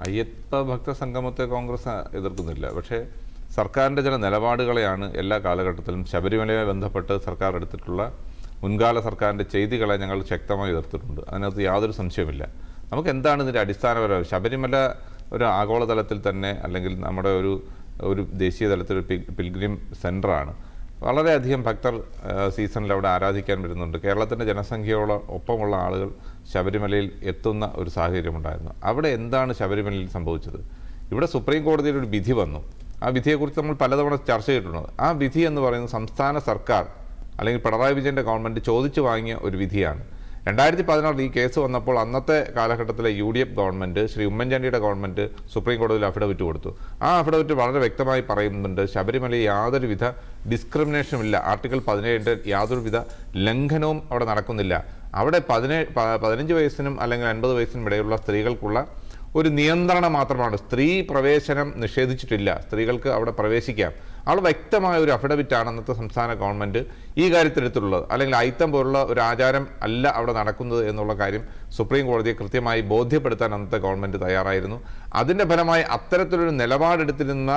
അയ്യപ്പ ഭക്ത സംഗമത്തെ കോൺഗ്രസ് എതിർക്കുന്നില്ല. പക്ഷേ സർക്കാരിൻ്റെ ചില നിലപാടുകളെയാണ് എല്ലാ കാലഘട്ടത്തിലും ശബരിമലയുമായി ബന്ധപ്പെട്ട് സർക്കാർ എടുത്തിട്ടുള്ള മുൻകാല സർക്കാരിൻ്റെ ചെയ്തികളെ ഞങ്ങൾ ശക്തമായി എതിർത്തിട്ടുണ്ട്. അതിനകത്ത് യാതൊരു സംശയമില്ല. നമുക്ക് എന്താണ് ഇതിൻ്റെ അടിസ്ഥാനപരമായി ശബരിമല ഒരു ആഗോളതലത്തിൽ തന്നെ അല്ലെങ്കിൽ നമ്മുടെ ഒരു ദേശീയ തലത്തിൽ ഒരു പിൽഗ്രിം സെൻ്ററാണ്. വളരെയധികം ഭക്തർ സീസണിൽ അവിടെ ആരാധിക്കാൻ വരുന്നുണ്ട്. കേരളത്തിൻ്റെ ജനസംഖ്യയോളം ഒപ്പമുള്ള ആളുകൾ ശബരിമലയിൽ എത്തുന്ന ഒരു സാഹചര്യമുണ്ടായിരുന്നു. അവിടെ എന്താണ് ശബരിമലയിൽ സംഭവിച്ചത്? ഇവിടെ സുപ്രീം കോടതിയിൽ ഒരു വിധി വന്നു. ആ വിധിയെക്കുറിച്ച് നമ്മൾ പലതവണ ചർച്ച ചെയ്തിട്ടുണ്ട്. ആ വിധി എന്ന് പറയുന്നത് സംസ്ഥാന സർക്കാർ അല്ലെങ്കിൽ പിണറായി വിജയൻ്റെ ഗവൺമെൻറ് ചോദിച്ചു വാങ്ങിയ ഒരു വിധിയാണ്. 2016 ഈ കേസ് വന്നപ്പോൾ അന്നത്തെ കാലഘട്ടത്തിലെ UDF ഗവൺമെൻറ്, ശ്രീ ഉമ്മൻചാണ്ടിയുടെ ഗവൺമെൻറ് സുപ്രീം കോടതിയിൽ അഫിഡവിറ്റ് കൊടുത്തു. ആ അഫിഡവിറ്റ് വളരെ വ്യക്തമായി പറയുന്നുണ്ട്, ശബരിമലയിൽ യാതൊരുവിധ ഡിസ്ക്രിമിനേഷനും ഇല്ല. ആർട്ടിക്കിൾ 17 യാതൊരുവിധ ലംഘനവും അവിടെ നടക്കുന്നില്ല. അവിടെ 15 വയസ്സിനും അല്ലെങ്കിൽ 50 വയസ്സിനും ഇടയിലുള്ള സ്ത്രീകൾക്കുള്ള ഒരു നിയന്ത്രണം മാത്രമാണ്. സ്ത്രീ പ്രവേശനം നിഷേധിച്ചിട്ടില്ല. സ്ത്രീകൾക്ക് അവിടെ പ്രവേശിക്കാം. അവിടെ വ്യക്തമായ ഒരു അഫിഡവിറ്റാണ് അന്നത്തെ സംസ്ഥാന ഗവൺമെൻറ് ഈ കാര്യത്തിലെടുത്തുള്ളത്. അല്ലെങ്കിൽ അയിത്തം പോലുള്ള ഒരു ആചാരം അല്ല അവിടെ നടക്കുന്നത് എന്നുള്ള കാര്യം സുപ്രീം കോടതിയെ കൃത്യമായി ബോധ്യപ്പെടുത്താൻ അന്നത്തെ ഗവൺമെൻറ് തയ്യാറായിരുന്നു. അതിൻ്റെ ഫലമായി അത്തരത്തിലൊരു നിലപാടെടുത്തിരുന്ന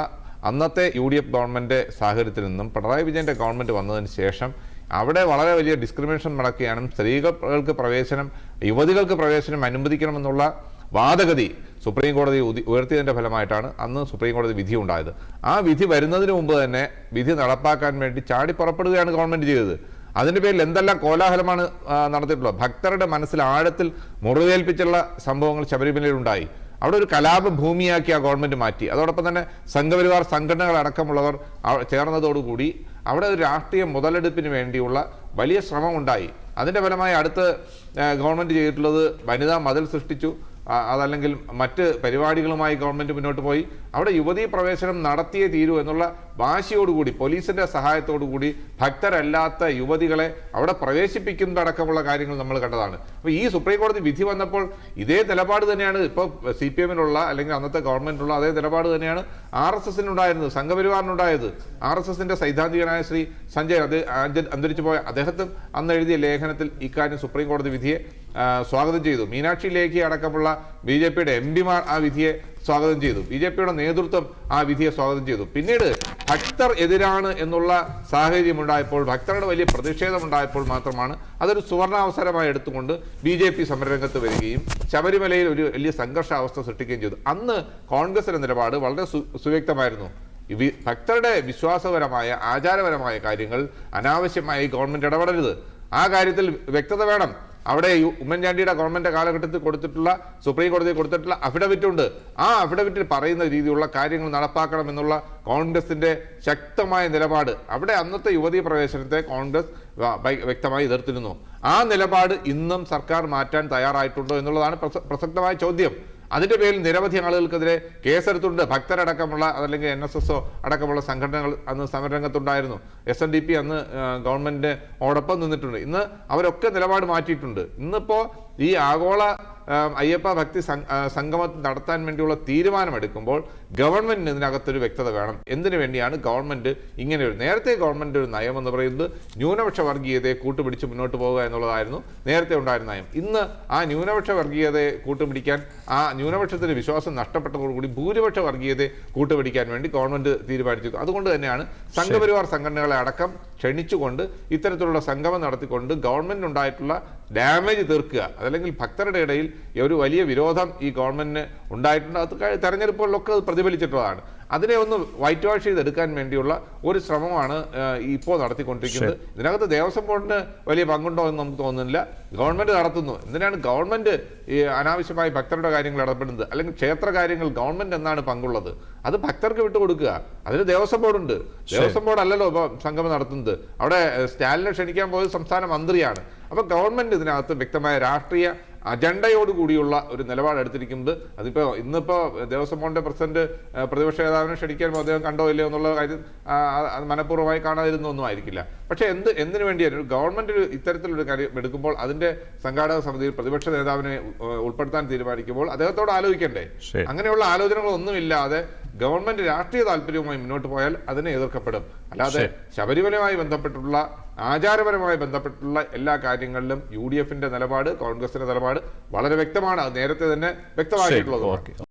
അന്നത്തെ UDF ഗവൺമെൻറ് സാഹചര്യത്തിൽ നിന്നും പിണറായി വിജയൻ്റെ ഗവൺമെൻറ് വന്നതിന് ശേഷം അവിടെ വളരെ വലിയ ഡിസ്ക്രിമിനേഷൻ നടക്കുകയാണ്. സ്ത്രീകൾക്ക് പ്രവേശനം, യുവതികൾക്ക് പ്രവേശനം അനുവദിക്കണമെന്നുള്ള വാദഗതി സുപ്രീം കോടതി ഉയർത്തിയതിൻ്റെ ഫലമായിട്ടാണ് അന്ന് സുപ്രീം കോടതി വിധി ഉണ്ടായത്. ആ വിധി വരുന്നതിന് മുമ്പ് തന്നെ വിധി നടപ്പാക്കാൻ വേണ്ടി ചാടി പുറപ്പെടുകയാണ് ഗവൺമെൻറ് ചെയ്തത്. അതിൻ്റെ പേരിൽ എന്തെല്ലാം കോലാഹലമാണ് നടത്തിയിട്ടുള്ളത്. ഭക്തരുടെ മനസ്സിൽ ആഴത്തിൽ മുറിവേൽപ്പിച്ചുള്ള സംഭവങ്ങൾ ശബരിമലയിൽ ഉണ്ടായി. അവിടെ ഒരു കലാപ ഭൂമിയാക്കി ആ ഗവൺമെൻറ് മാറ്റി. അതോടൊപ്പം തന്നെ സംഘപരിവാർ സംഘടനകളടക്കമുള്ളവർ ചേർന്നതോടുകൂടി അവിടെ ഒരു രാഷ്ട്രീയ മുതലെടുപ്പിന് വേണ്ടിയുള്ള വലിയ ശ്രമം ഉണ്ടായി. അതിൻ്റെ ഫലമായി അടുത്ത് ഗവൺമെൻറ് ചെയ്തിട്ടുള്ളത് വനിതാ മതിൽ സൃഷ്ടിച്ചു. അതല്ലെങ്കിൽ മറ്റ് പരിപാടികളുമായി ഗവൺമെൻറ് മുന്നോട്ട് പോയി. അവിടെ യുവതീ പ്രവേശനം നടത്തിയേ തീരൂ എന്നുള്ള വാശിയോടുകൂടി പോലീസിൻ്റെ സഹായത്തോടുകൂടി ഭക്തരല്ലാത്ത യുവതികളെ അവിടെ പ്രവേശിപ്പിക്കുന്നതടക്കമുള്ള കാര്യങ്ങൾ നമ്മൾ കണ്ടതാണ്. അപ്പോൾ ഈ സുപ്രീം കോടതി വിധി വന്നപ്പോൾ ഇതേ നിലപാട് തന്നെയാണ് ഇപ്പോൾ CPM-നുള്ള അല്ലെങ്കിൽ അന്നത്തെ ഗവൺമെൻറ്റിനുള്ള അതേ നിലപാട് തന്നെയാണ് RSS-നുണ്ടായിരുന്നത്, സംഘപരിവാറിനുണ്ടായത്. RSS-ന്റെ സൈദ്ധാന്തികനായ ശ്രീ സഞ്ജയ് അന്തരിച്ചു പോയ അദ്ദേഹത്തിന് അന്ന് എഴുതിയ ലേഖനത്തിൽ ഇക്കാര്യം സുപ്രീം കോടതി വിധിയെ സ്വാഗതം ചെയ്തു. മീനാക്ഷി ലേഖി അടക്കമുള്ള BJP-യുടെ MP-മാർ ആ വിധിയെ സ്വാഗതം ചെയ്തു. BJP-യുടെ നേതൃത്വം ആ വിധിയെ സ്വാഗതം ചെയ്തു. പിന്നീട് ഭക്തർ എതിരാണ് എന്നുള്ള സാഹചര്യമുണ്ടായപ്പോൾ, ഭക്തരുടെ വലിയ പ്രതിഷേധമുണ്ടായപ്പോൾ മാത്രമാണ് അതൊരു സുവർണാവസരമായി എടുത്തുകൊണ്ട് BJP സമരരംഗത്ത് വരികയും ശബരിമലയിൽ ഒരു വലിയ സംഘർഷാവസ്ഥ സൃഷ്ടിക്കുകയും ചെയ്തു. അന്ന് കോൺഗ്രസിന്റെ നിലപാട് വളരെ സുവ്യക്തമായിരുന്നു. ഭക്തരുടെ വിശ്വാസപരമായ ആചാരപരമായ കാര്യങ്ങൾ അനാവശ്യമായി ഗവൺമെൻറ് ഇടപെടരുത്. ആ കാര്യത്തിൽ വ്യക്തത വേണം. അവിടെ ഉമ്മൻചാണ്ടിയുടെ ഗവൺമെൻറ് കാലഘട്ടത്തിൽ കൊടുത്തിട്ടുള്ള സുപ്രീം കോടതി കൊടുത്തിട്ടുള്ള അഫിഡവിറ്റ് ഉണ്ട്. ആ അഫിഡവിറ്റിൽ പറയുന്ന രീതിയിലുള്ള കാര്യങ്ങൾ നടപ്പാക്കണമെന്നുള്ള കോൺഗ്രസിന്റെ ശക്തമായ നിലപാട്, അവിടെ അന്നത്തെ യുവതീ പ്രവേശനത്തെ കോൺഗ്രസ് വ്യക്തമായി എതിർത്തിരുന്നു. ആ നിലപാട് ഇന്നും സർക്കാർ മാറ്റാൻ തയ്യാറായിട്ടുണ്ടോ എന്നുള്ളതാണ് പ്രസക്തമായ ചോദ്യം. അതിൻ്റെ പേരിൽ നിരവധി ആളുകൾക്കെതിരെ കേസെടുത്തിട്ടുണ്ട്. ഭക്തരടക്കമുള്ള അതല്ലെങ്കിൽ NSS അടക്കമുള്ള സംഘടനകൾ അന്ന് സമരരംഗത്തുണ്ടായിരുന്നു. SNDP അന്ന് ഗവൺമെൻറ്റിനോടൊപ്പം നിന്നിട്ടുണ്ട്. ഇന്ന് അവരൊക്കെ നിലപാട് മാറ്റിയിട്ടുണ്ട്. ഇന്നിപ്പോൾ ഈ ആഗോള അയ്യപ്പ ഭക്തി സംഗമം നടത്താൻ വേണ്ടിയുള്ള തീരുമാനമെടുക്കുമ്പോൾ ഗവൺമെൻറ്റിന് ഇതിനകത്തൊരു വ്യക്തത വേണം. എന്തിനു വേണ്ടിയാണ് ഗവൺമെൻറ് ഇങ്ങനെ നേരത്തെ ഗവൺമെൻറ് ഒരു നയം എന്ന് പറയുന്നത് ന്യൂനപക്ഷ വർഗീയതയെ കൂട്ടുപിടിച്ച് മുന്നോട്ട് പോകുക എന്നുള്ളതായിരുന്നു നേരത്തെ ഉണ്ടായിരുന്ന നയം. ഇന്ന് ആ ന്യൂനപക്ഷ വർഗീയതയെ കൂട്ടുപിടിക്കാൻ, ആ ന്യൂനപക്ഷത്തിന് വിശ്വാസം നഷ്ടപ്പെട്ടതോടുകൂടി ഭൂരിപക്ഷ വർഗീയതയെ കൂട്ടുപിടിക്കാൻ വേണ്ടി ഗവൺമെൻറ് തീരുമാനിച്ചു. അതുകൊണ്ട് തന്നെയാണ് സംഘപരിവാർ സംഘടനകളെ അടക്കം ക്ഷണിച്ചുകൊണ്ട് ഇത്തരത്തിലുള്ള സംഗമം നടത്തിക്കൊണ്ട് ഗവൺമെൻറ്റിനുണ്ടായിട്ടുള്ള ഡാമേജ് തീർക്കുക, അതല്ലെങ്കിൽ ഭക്തരുടെ ഇടയിൽ ഒരു വലിയ വിരോധം ഈ ഗവൺമെന്റിന് ഉണ്ടായിട്ടുണ്ട്. അത് തെരഞ്ഞെടുപ്പുകളിലൊക്കെ അത് പ്രതിഫലിച്ചിട്ടുള്ളതാണ്. അതിനെ ഒന്ന് വൈറ്റ് വാഷ് ചെയ്തെടുക്കാൻ വേണ്ടിയുള്ള ഒരു ശ്രമമാണ് ഇപ്പോൾ നടത്തിക്കൊണ്ടിരിക്കുന്നത്. ഇതിനകത്ത് ദേവസ്വം ബോർഡിന് വലിയ പങ്കുണ്ടോ എന്ന് നമുക്ക് തോന്നുന്നില്ല. ഗവൺമെന്റ് നടത്തുന്നു. എന്തിനാണ് ഗവൺമെന്റ് ഈ അനാവശ്യമായി ഭക്തരുടെ കാര്യങ്ങൾ ഇടപെടുന്നത്? അല്ലെങ്കിൽ ക്ഷേത്ര കാര്യങ്ങൾ ഗവൺമെന്റ് എന്നാണ് പങ്കുള്ളത്? അത് ഭക്തർക്ക് വിട്ടുകൊടുക്കുക. അതിന് ദേവസ്വം ബോർഡുണ്ട്. ദേവസ്വം ബോർഡ് അല്ലല്ലോ ഇപ്പോൾ സംഗമം നടത്തുന്നത്. അവിടെ സ്റ്റാലിനെ ക്ഷണിക്കാൻ പോയത് സംസ്ഥാന മന്ത്രിയാണ്. അപ്പോൾ ഗവൺമെന്റ് ഇതിനകത്ത് വ്യക്തമായ രാഷ്ട്രീയ അജണ്ടയോടുകൂടിയുള്ള ഒരു നിലപാടെടുത്തിരിക്കുന്നത്. അതിപ്പോൾ ഇന്നിപ്പോൾ ദേവസ്വം ബോർഡിന്റെ പ്രസിഡന്റ് പ്രതിപക്ഷ നേതാവിനെ ക്ഷണിക്കാൻ അദ്ദേഹം കണ്ടോ ഇല്ലയോ എന്നുള്ള കാര്യം മനഃപൂർവ്വമായി കാണാതിരുന്നൊന്നും ആയിരിക്കില്ല. പക്ഷേ എന്തിനു വേണ്ടിയാണ് ഗവൺമെന്റ് ഇത്തരത്തിലൊരു കാര്യം എടുക്കുമ്പോൾ അതിന്റെ സംഘാടക സമിതിയിൽ പ്രതിപക്ഷ നേതാവിനെ ഉൾപ്പെടുത്താൻ തീരുമാനിക്കുമ്പോൾ അദ്ദേഹത്തോട് ആലോചിക്കണ്ടേ? അങ്ങനെയുള്ള ആലോചനകളൊന്നുമില്ലാതെ ഗവൺമെന്റ് രാഷ്ട്രീയ താല്പര്യവുമായി മുന്നോട്ട് പോയാൽ അതിനെ എതിർക്കപ്പെടും. അല്ലാതെ ശബരിമലയുമായി ബന്ധപ്പെട്ടുള്ള ആചാരപരമായി ബന്ധപ്പെട്ടുള്ള എല്ലാ കാര്യങ്ങളിലും UDF-ന്റെ നിലപാട്, കോൺഗ്രസിന്റെ നിലപാട് വളരെ വ്യക്തമാണ്. അത് നേരത്തെ തന്നെ വ്യക്തമായിട്ടുള്ളത്.